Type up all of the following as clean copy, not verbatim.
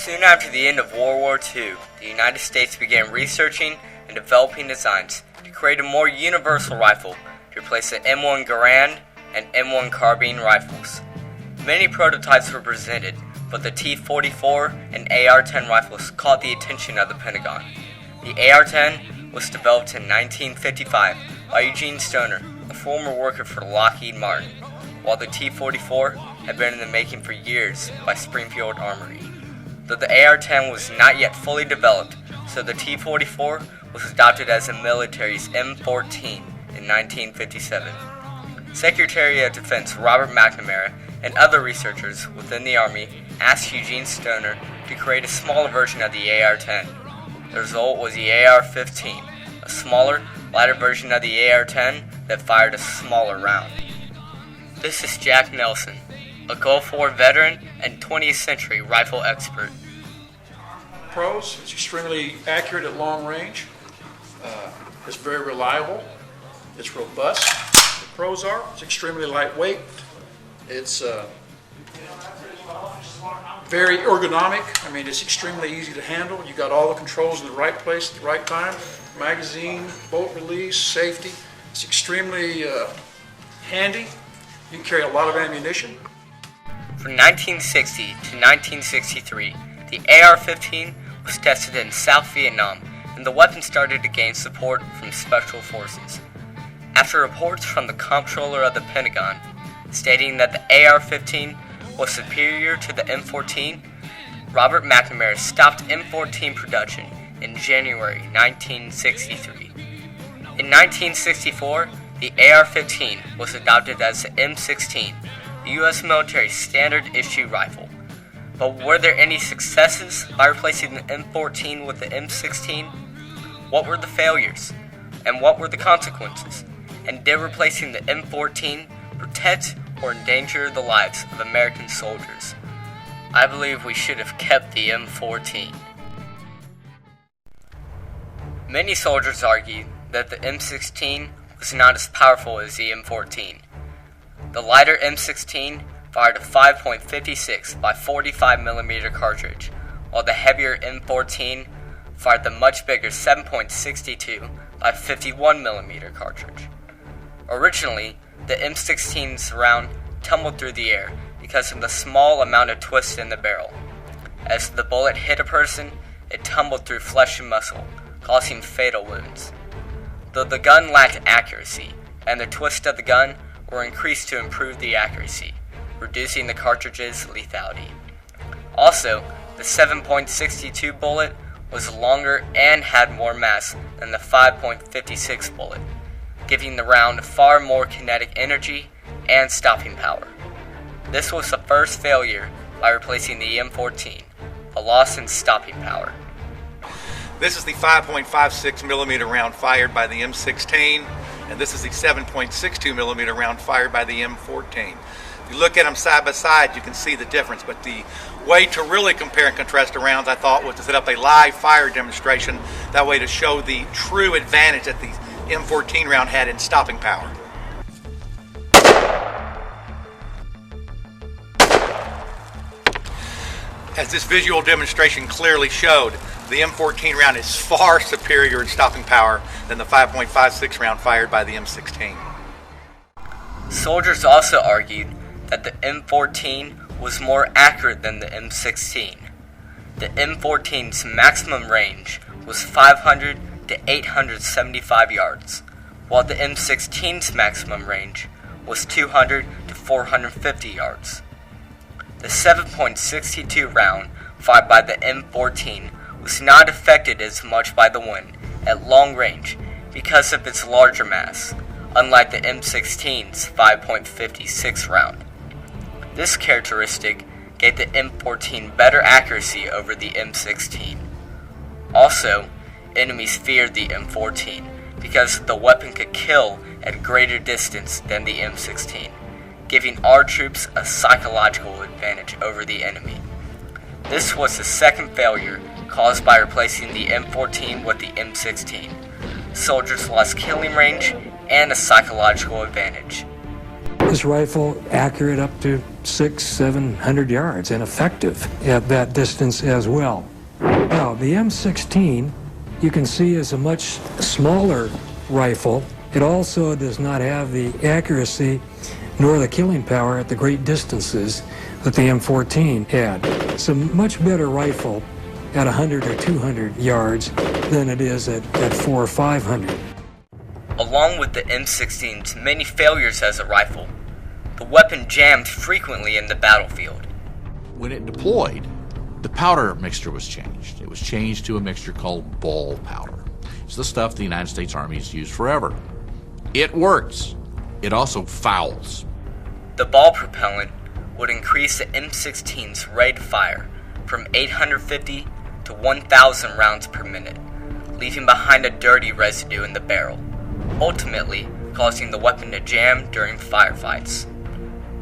Soon after the end of World War II, the United States began researching and developing designs to create a more universal rifle to replace the M1 Garand and M1 carbine rifles. Many prototypes were presented, but the T-44 and AR-10 rifles caught the attention of the Pentagon. The AR-10 was developed in 1955 by Eugene Stoner, a former worker for Lockheed Martin, while the T-44 had been in the making for years by Springfield Armory. Though the AR-10 was not yet fully developed, so the T-44 was adopted as the military's M14 in 1957. Secretary of Defense Robert McNamara and other researchers within the Army asked Eugene Stoner to create a smaller version of the AR-10. The result was the AR-15, a smaller, lighter version of the AR-10 that fired a smaller round. This is Jack Nelson, a Gulf War veteran and 20th century rifle expert. Pros, it's extremely accurate at long range. It's very reliable. It's robust. The pros are, it's extremely lightweight. It's very ergonomic. I mean, it's extremely easy to handle. You got all the controls in the right place at the right time. Magazine, bolt release, safety. It's extremely handy. You can carry a lot of ammunition. From 1960 to 1963, the AR-15 was tested in South Vietnam, and the weapon started to gain support from Special Forces. After reports from the Comptroller of the Pentagon stating that the AR-15 was superior to the M14, Robert McNamara stopped M14 production in January 1963. In 1964, the AR-15 was adopted as the M16, the U.S. military's standard issue rifle. But were there any successes by replacing the M14 with the M16? What were the failures? And what were the consequences? And did replacing the M14 protect or endanger the lives of American soldiers? I believe we should have kept the M14. Many soldiers argued that the M16 was not as powerful as the M14. The lighter M16 fired a 5.56 by 45mm cartridge, while the heavier M14 fired the much bigger 7.62 by 51mm cartridge. Originally, the M16's round tumbled through the air because of the small amount of twist in the barrel. As the bullet hit a person, it tumbled through flesh and muscle, causing fatal wounds. Though the gun lacked accuracy, and the twist of the gun were increased to improve the accuracy, reducing the cartridge's lethality. Also, the 7.62 bullet was longer and had more mass than the 5.56 bullet, giving the round far more kinetic energy and stopping power. This was the first failure by replacing the M14, a loss in stopping power. This is the 5.56mm round fired by the M16, and this is the 7.62mm round fired by the M14. If you look at them side by side, you can see the difference, but the way to really compare and contrast the rounds, I thought, was to set up a live fire demonstration, that way to show the true advantage that the M14 round had in stopping power. As this visual demonstration clearly showed, the M14 round is far superior in stopping power than the 5.56 round fired by the M16. Soldiers also argued that the M14 was more accurate than the M16. The M14's maximum range was 500 to 875 yards, while the M16's maximum range was 200 to 450 yards. The 7.62 round fired by the M14 was not affected as much by the wind at long range because of its larger mass, unlike the M16's 5.56 round. This characteristic gave the M14 better accuracy over the M16. Also, enemies feared the M14 because the weapon could kill at a greater distance than the M16, giving our troops a psychological advantage over the enemy. This was the second failure caused by replacing the M14 with the M16. Soldiers lost killing range and a psychological advantage. This rifle accurate up to 600-700 yards and effective at that distance as well. Now, the M16, you can see, is a much smaller rifle. It also does not have the accuracy nor the killing power at the great distances that the M14 had. It's a much better rifle at 100 or 200 yards than it is at 400 or 500. Along with the M16's many failures as a rifle, the weapon jammed frequently in the battlefield. When it deployed, the powder mixture was changed. It was changed to a mixture called ball powder. It's the stuff the United States Army has used forever. It works. It also fouls. The ball propellant would increase the M16's rate of fire from 850 to 1,000 rounds per minute, leaving behind a dirty residue in the barrel, ultimately causing the weapon to jam during firefights.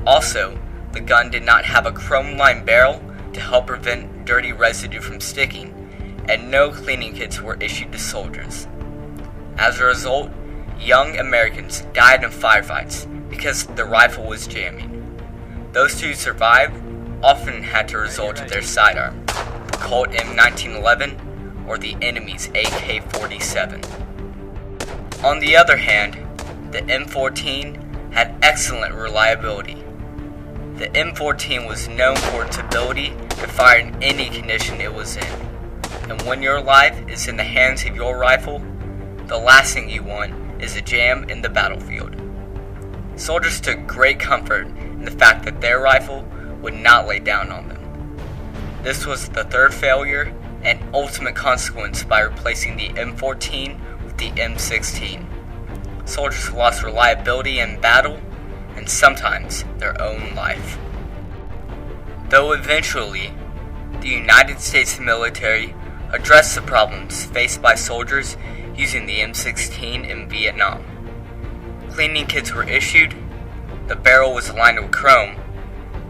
Also, the gun did not have a chrome-lined barrel to help prevent dirty residue from sticking, and no cleaning kits were issued to soldiers. As a result, young Americans died in firefights because the rifle was jamming. Those who survived often had to resort to their sidearm, the Colt M1911 or the enemy's AK-47. On the other hand, the M14 had excellent reliability. The M14 was known for its ability to fire in any condition it was in, and when your life is in the hands of your rifle, the last thing you want is a jam in the battlefield. Soldiers took great comfort in the fact that their rifle would not lay down on them. This was the third failure and ultimate consequence by replacing the M14 with the M16. Soldiers lost reliability in battle and sometimes their own life. Though eventually, the United States military addressed the problems faced by soldiers using the M16 in Vietnam. Cleaning kits were issued, the barrel was lined with chrome,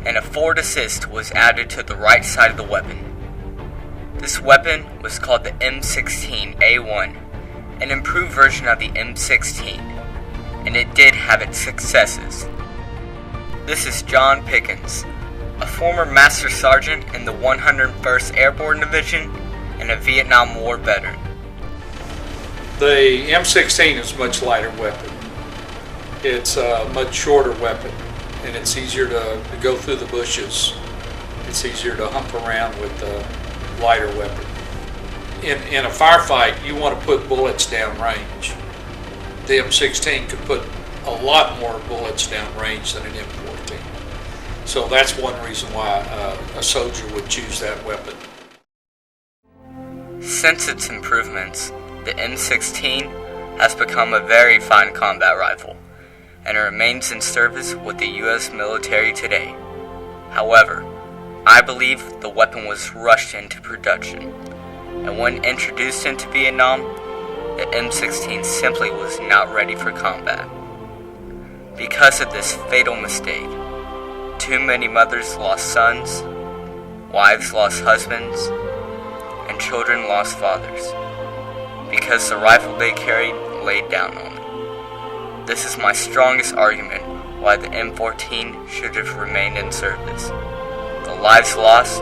and a forward assist was added to the right side of the weapon. This weapon was called the M16A1, an improved version of the M16, and it did have its successes. This is John Pickens, a former Master Sergeant in the 101st Airborne Division and a Vietnam War veteran. The M16 is a much lighter weapon. It's a much shorter weapon, and it's easier to go through the bushes. It's easier to hump around with the lighter weapon. In a firefight, you want to put bullets down range. The M16 could put a lot more bullets down range than an M14. So that's one reason why a soldier would choose that weapon. Since its improvements, the M16 has become a very fine combat rifle, and it remains in service with the U.S. military today. However, I believe the weapon was rushed into production, and when introduced into Vietnam, the M16 simply was not ready for combat. Because of this fatal mistake, too many mothers lost sons, wives lost husbands, and children lost fathers, because the rifle they carried laid down on them. This is my strongest argument why the M14 should have remained in service. The lives lost,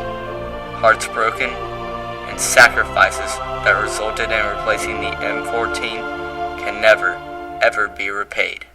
hearts broken, and sacrifices that resulted in replacing the M14 can never, ever be repaid.